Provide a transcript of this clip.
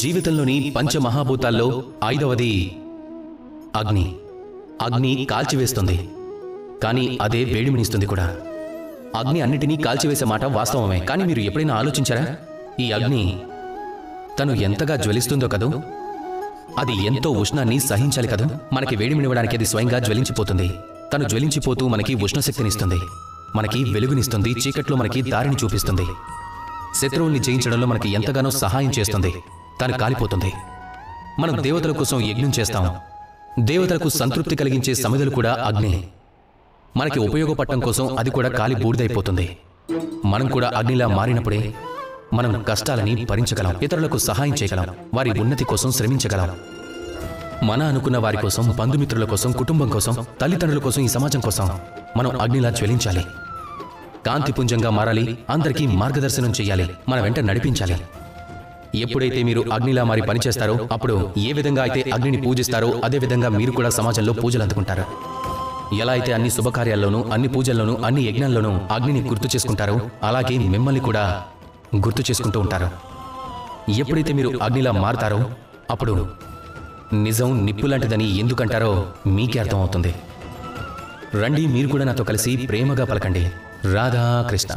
జీవితంలోని పంచమహాభూతాల్లో ఐదవది అగ్ని. అగ్ని కాల్చివేస్తుంది, కానీ అదే వేడిమినిస్తుంది కూడా. అగ్ని అన్నిటినీ కాల్చివేసే మాట వాస్తవమే, కానీ మీరు ఎప్పుడైనా ఆలోచించారా? ఈ అగ్ని తను ఎంతగా జ్వలిస్తుందో కదూ, అది ఎంతో ఉష్ణాన్ని సహించాలి కదూ. మనకి వేడిమినివ్వడానికి అది స్వయంగా జ్వలించిపోతుంది. తను జ్వలించిపోతూ మనకి ఉష్ణశక్తినిస్తుంది, మనకి వెలుగునిస్తుంది, చీకట్లో మనకి దారిని చూపిస్తుంది, శత్రువుల్ని జయించడంలో మనకి ఎంతగానో సహాయం చేస్తుంది. తను కాలిపోతుంది. మనం దేవతల కోసం యజ్ఞం చేస్తాం. దేవతలకు సంతృప్తి కలిగించే సమిధలు కూడా అగ్ని. మనకి ఉపయోగపడటం కోసం అది కూడా కాలి బూడిదైపోతుంది. మనం కూడా అగ్నిలా మారినప్పుడే మనం కష్టాలని భరించగలం, ఇతరులకు సహాయం చేయగలం, వారి ఉన్నతి కోసం శ్రమించగలం. మన అనుకున్న వారి కోసం, బంధుమిత్రుల కోసం, కుటుంబం కోసం, తల్లిదండ్రుల కోసం, ఈ సమాజం కోసం మనం అగ్నిలా జ్వలించాలి. కాంతిపుంజంగా మారాలి, అందరికీ మార్గదర్శనం చేయాలి, మన వెంట నడిపించాలి. ఎప్పుడైతే మీరు అగ్నిలా మారి పనిచేస్తారో, అప్పుడు ఏ విధంగా అయితే అగ్నిని పూజిస్తారో అదే విధంగా మీరు కూడా సమాజంలో పూజలు అందుకుంటారు. ఎలా అయితే అన్ని శుభకార్యాల్లోనూ, అన్ని పూజల్లోనూ, అన్ని యజ్ఞాల్లోనూ అగ్నిని గుర్తు చేసుకుంటారో, అలాగే మిమ్మల్ని కూడా గుర్తు చేసుకుంటూ ఉంటారు. ఎప్పుడైతే మీరు అగ్నిలా మారుతారో, అప్పుడు నిజం నిప్పు లాంటిదని ఎందుకంటారో మీకే అర్థమవుతుంది. రండి, మీరు కూడా నాతో కలిసి ప్రేమగా పలకండి, రాధా కృష్ణ.